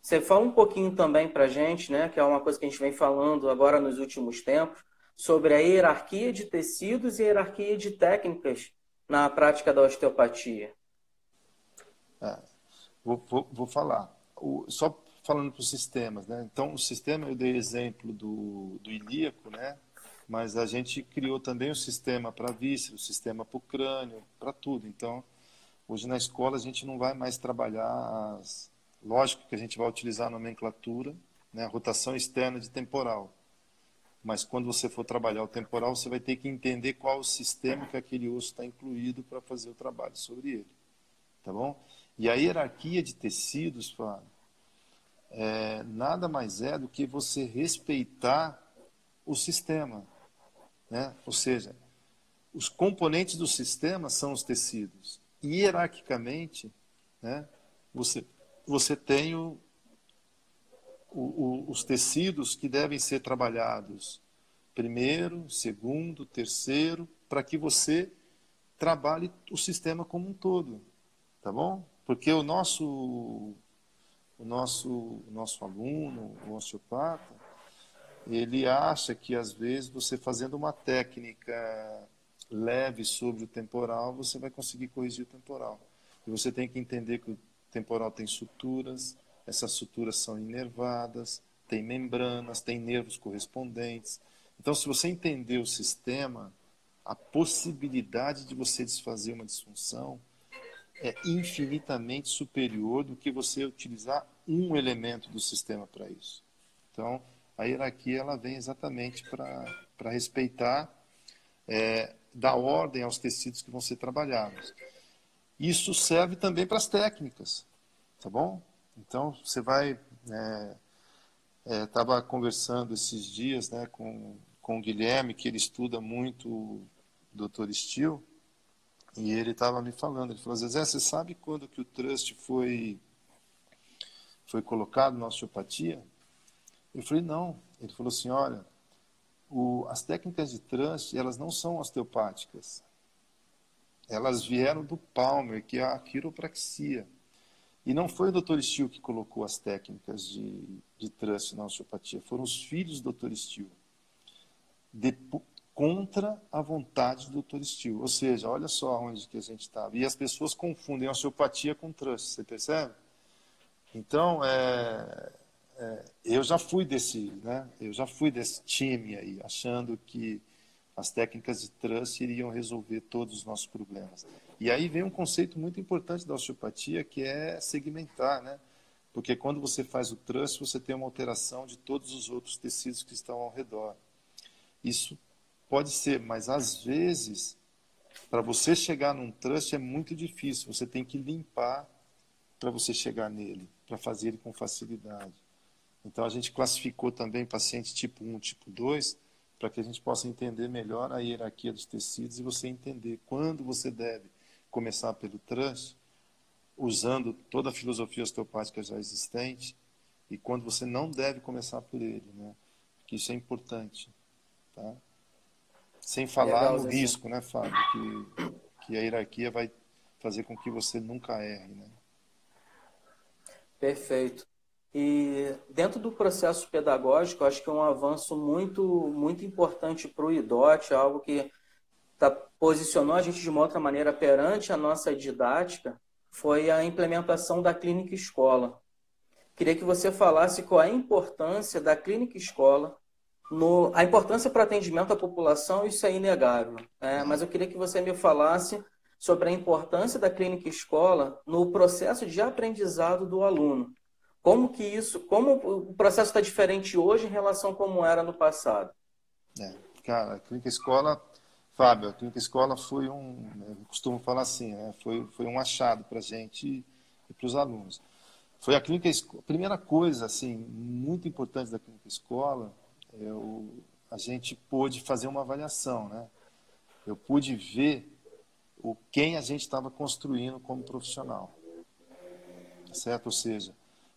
você fala um pouquinho também para a gente, né, que é uma coisa que a gente vem falando agora nos últimos tempos, sobre a hierarquia de tecidos e a hierarquia de técnicas na prática da osteopatia. Vou falar. Só falando para os sistemas, né? Então, o sistema, eu dei exemplo do ilíaco, né? Mas a gente criou também o sistema para a víscera, o sistema para o crânio, para tudo. Então, hoje na escola a gente não vai mais trabalhar Lógico que a gente vai utilizar a nomenclatura, né? A rotação externa de temporal. Mas quando você for trabalhar o temporal, você vai ter que entender qual o sistema que aquele osso está incluído para fazer o trabalho sobre ele. Tá bom? E a hierarquia de tecidos, Flávio, nada mais é do que você respeitar o sistema, né? Ou seja, os componentes do sistema são os tecidos. E, hierarquicamente, né, você tem os tecidos que devem ser trabalhados primeiro, segundo, terceiro, para que você trabalhe o sistema como um todo, tá bom? Porque o nosso aluno, o osteopata, ele acha que, às vezes, você fazendo uma técnica leve sobre o temporal, você vai conseguir corrigir o temporal. E você tem que entender que o temporal tem suturas, essas suturas são inervadas, tem membranas, tem nervos correspondentes. Então, se você entender o sistema, a possibilidade de você desfazer uma disfunção é infinitamente superior do que você utilizar um elemento do sistema para isso. Então, a hierarquia ela vem exatamente para respeitar, dar ordem aos tecidos que vão ser trabalhados. Isso serve também para as técnicas, tá bom? Então, você vai... Estava conversando esses dias, né, com o Guilherme, que ele estuda muito o Dr. Steele, e ele estava me falando, ele falou, Zezé, você sabe quando que o trust foi colocado na osteopatia? Eu falei, não. Ele falou assim, olha, as técnicas de trust, elas não são osteopáticas. Elas vieram do Palmer, que é a quiropraxia. E não foi o Dr. Steele que colocou as técnicas de trust na osteopatia, foram os filhos do Dr. Steele. Contra a vontade do Dr. Steele. Ou seja, olha só onde que a gente estava. E as pessoas confundem a osteopatia com trust, você percebe? Então, eu já fui desse time aí, achando que as técnicas de trust iriam resolver todos os nossos problemas. E aí vem um conceito muito importante da osteopatia, que é segmentar, né? Porque quando você faz o trust, você tem uma alteração de todos os outros tecidos que estão ao redor. Isso pode ser, mas às vezes, para você chegar num trust é muito difícil. Você tem que limpar para você chegar nele, para fazer ele com facilidade. Então, a gente classificou também pacientes tipo 1, tipo 2, para que a gente possa entender melhor a hierarquia dos tecidos e você entender quando você deve começar pelo trust, usando toda a filosofia osteopática já existente, e quando você não deve começar por ele, né? Porque isso é importante, tá? Sem falar Legal, no Zezé. risco, né, Fábio? Que a hierarquia vai fazer com que você nunca erre, né? Perfeito. E dentro do processo pedagógico, acho que é um avanço muito importante para o IDOT, algo que posicionou a gente de uma outra maneira perante a nossa didática, foi a implementação da clínica escola. Queria que você falasse qual é a importância da clínica escola, a importância para atendimento à população, isso é inegável, mas eu queria que você me falasse sobre a importância da clínica escola no processo de aprendizado do aluno. Como o processo está diferente hoje em relação a como era no passado? Cara, a clínica escola, Fábio, a clínica escola foi eu costumo falar assim, né? Foi um achado para a gente e para os alunos. Foi a primeira coisa, assim, muito importante da clínica escola, a gente pôde fazer uma avaliação, né? Eu pude ver quem a gente estava construindo como profissional, certo? Ou seja,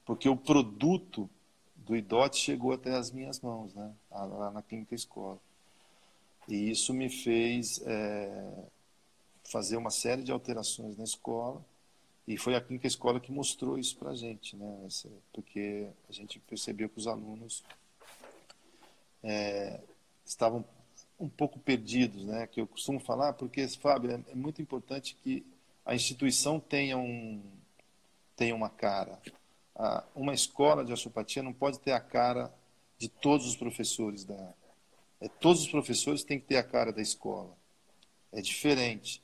porque o produto do IDOT chegou até as minhas mãos, né? Lá na clínica escola. E isso me fez fazer uma série de alterações na escola, e foi a clínica escola que mostrou isso para a gente, né? Porque a gente percebeu que os alunos estavam um pouco perdidos, né? Que eu costumo falar, porque, Fábio, é muito importante que a instituição tenha uma cara. Uma escola de osteopatia não pode ter a cara de todos os professores todos os professores têm que ter a cara da escola. É diferente.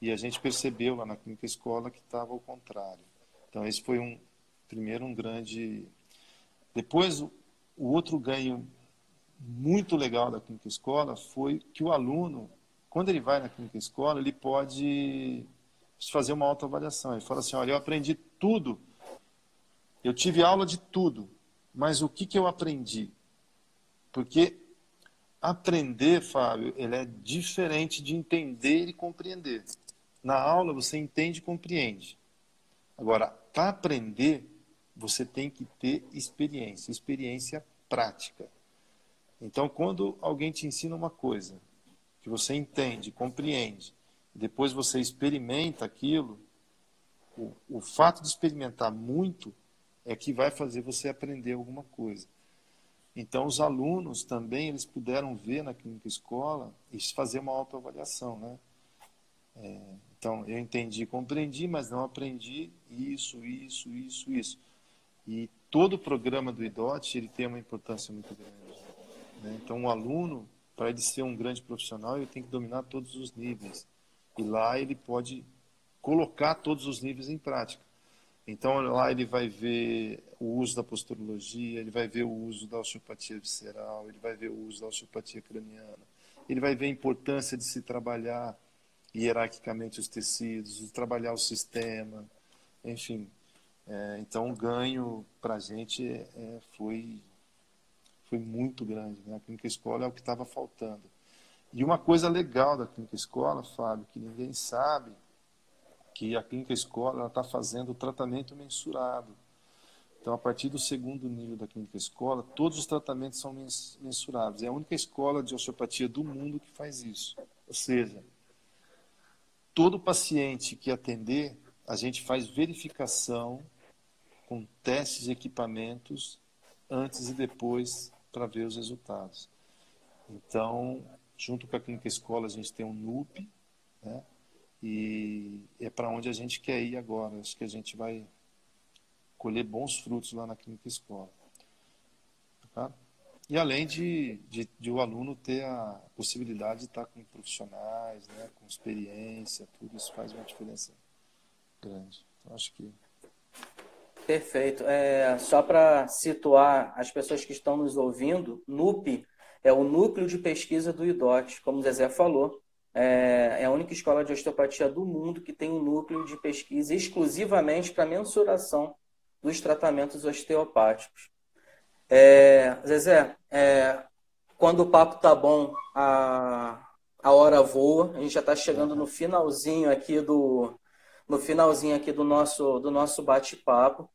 E a gente percebeu lá na clínica escola que estava ao contrário. Então, esse foi primeiro um grande... Depois, o outro ganho muito legal da clínica escola foi que o aluno, quando ele vai na clínica escola, ele pode fazer uma autoavaliação. Ele fala assim, olha, eu aprendi tudo, eu tive aula de tudo, mas o que eu aprendi? Porque aprender, Fábio, ele é diferente de entender e compreender. Na aula você entende e compreende. Agora, para aprender, você tem que ter experiência prática. Então, quando alguém te ensina uma coisa, que você entende, compreende, depois você experimenta aquilo, o fato de experimentar muito é que vai fazer você aprender alguma coisa. Então, os alunos também, eles puderam ver na clínica escola e fazer uma autoavaliação, né? Então, eu entendi, compreendi, mas não aprendi isso. E todo o programa do IDOT, ele tem uma importância muito grande, né? Então, o aluno, para ele ser um grande profissional, ele tem que dominar todos os níveis. E lá ele pode colocar todos os níveis em prática. Então, lá ele vai ver o uso da posturologia, ele vai ver o uso da osteopatia visceral, ele vai ver o uso da osteopatia craniana, ele vai ver a importância de se trabalhar hierarquicamente os tecidos, de trabalhar o sistema, enfim. Então, o ganho para a gente foi muito grande, né? A clínica escola é o que estava faltando. E uma coisa legal da clínica escola, Fábio, que ninguém sabe, que a clínica escola está fazendo o tratamento mensurado. Então, a partir do segundo nível da clínica escola, todos os tratamentos são mensurados. É a única escola de osteopatia do mundo que faz isso. Ou seja, todo paciente que atender, a gente faz verificação com testes e equipamentos antes e depois para ver os resultados. Então, junto com a clínica escola, a gente tem um NUP, né? E é para onde a gente quer ir agora. Acho que a gente vai colher bons frutos lá na clínica escola. Tá? E além de o aluno ter a possibilidade de estar com profissionais, né, com experiência, tudo isso faz uma diferença grande. Então, acho que... Perfeito. Só para situar as pessoas que estão nos ouvindo, NUP é o Núcleo de Pesquisa do IDOT, como o Zezé falou. É a única escola de osteopatia do mundo que tem um núcleo de pesquisa exclusivamente para mensuração dos tratamentos osteopáticos. Zezé, quando o papo tá bom, a hora voa. A gente já está chegando no finalzinho aqui do nosso bate-papo.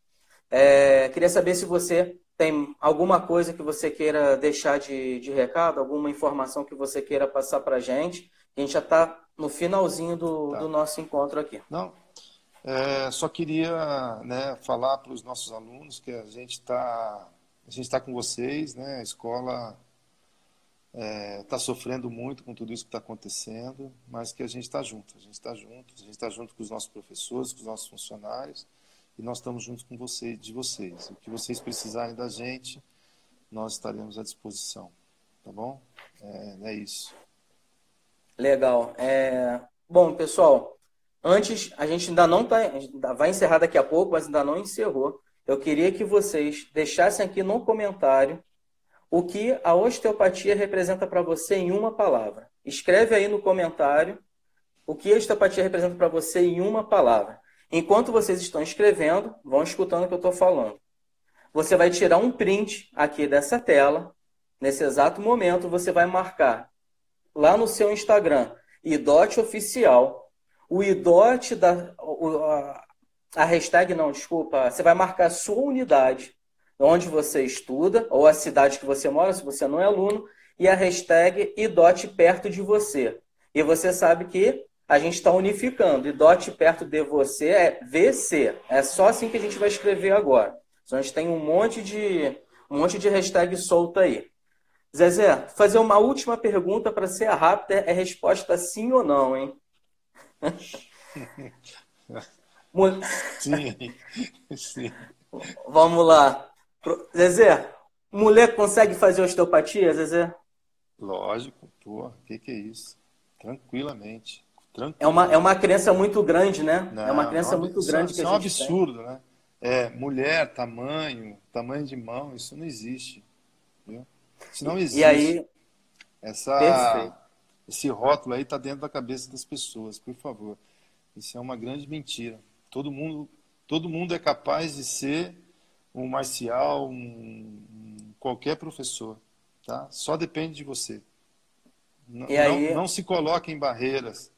Queria saber se você tem alguma coisa que você queira deixar de recado, alguma informação que você queira passar para a gente. A gente já está no finalzinho do nosso encontro aqui. Não, só queria, né, falar para os nossos alunos que a gente está com vocês, né? A escola está sofrendo muito com tudo isso que está acontecendo, mas que a gente está junto, a gente está junto com os nossos professores, com os nossos funcionários, e nós estamos juntos com de vocês. O que vocês precisarem da gente, nós estaremos à disposição, tá bom? É isso. Legal. Bom, pessoal, antes, a gente ainda não vai encerrar daqui a pouco, mas ainda não encerrou. Eu queria que vocês deixassem aqui no comentário o que a osteopatia representa para você em uma palavra. Escreve aí no comentário o que a osteopatia representa para você em uma palavra. Enquanto vocês estão escrevendo, vão escutando o que eu estou falando. Você vai tirar um print aqui dessa tela. Nesse exato momento, você vai marcar lá no seu Instagram, IDOT Oficial. O IDOT, a hashtag não, desculpa, você vai marcar a sua unidade, onde você estuda, ou a cidade que você mora, se você não é aluno, e a hashtag IDOT perto de você. E você sabe que a gente está unificando. IDOT perto de você é VC. É só assim que a gente vai escrever agora. Então, a gente tem um monte de hashtag solta aí. Zezé, fazer uma última pergunta para ser rápida, é resposta sim ou não, hein? Sim. Vamos lá. Zezé, mulher consegue fazer osteopatia, Zezé? Lógico, pô, que é isso? Tranquilamente. É uma crença muito grande, né? Não, é uma crença muito grande que a gente isso é um absurdo, né? Mulher, tamanho de mão, isso não existe. Viu? Isso não existe. E aí, perfeito. Esse rótulo aí está dentro da cabeça das pessoas, por favor. Isso é uma grande mentira. Todo mundo é capaz de ser um marcial, qualquer professor, tá? Só depende de você. Não se coloque em barreiras.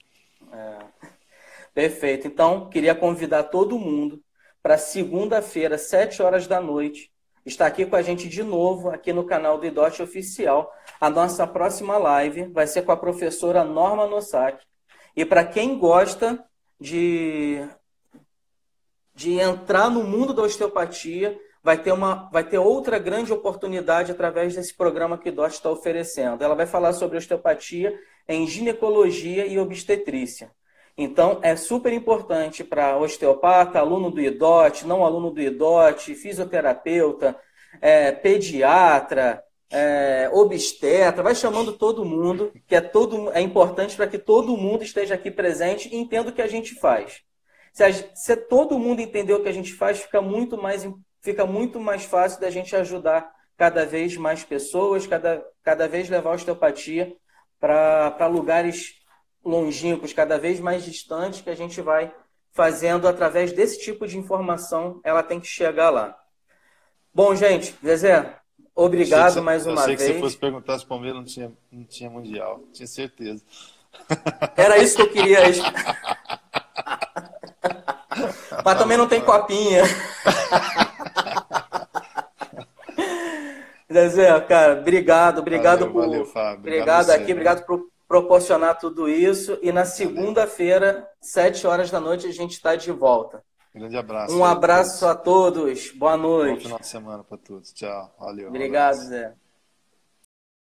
Perfeito. Então, queria convidar todo mundo para segunda-feira, 7 horas da noite, estar aqui com a gente de novo, aqui no canal do IDOT Oficial. A nossa próxima live vai ser com a professora Norma Nosaki. E para quem gosta de entrar no mundo da osteopatia, vai ter outra grande oportunidade através desse programa que o IDOT está oferecendo. Ela vai falar sobre osteopatia em ginecologia e obstetrícia. Então, é super importante para osteopata, aluno do IDOT, não aluno do IDOT, fisioterapeuta, pediatra, obstetra, vai chamando todo mundo, que é importante para que todo mundo esteja aqui presente e entenda o que a gente faz. Se todo mundo entender o que a gente faz, fica muito mais fácil da gente ajudar cada vez mais pessoas, cada vez levar a osteopatia para lugares longínquos, cada vez mais distantes, que a gente vai fazendo através desse tipo de informação, ela tem que chegar lá. Bom, gente, Zezé, obrigado mais uma vez. Eu sei que se você perguntar se o Palmeiras não tinha Mundial, tinha certeza. Era isso que eu queria. Mas também não tem copinha. Zezé, cara, obrigado valeu, Fábio. Obrigado por proporcionar tudo isso. E na segunda-feira, 7 horas da noite, a gente está de volta. Grande abraço. Um abraço a todos. Boa noite. Bom final de semana para todos. Tchau. Valeu. Obrigado, Zé.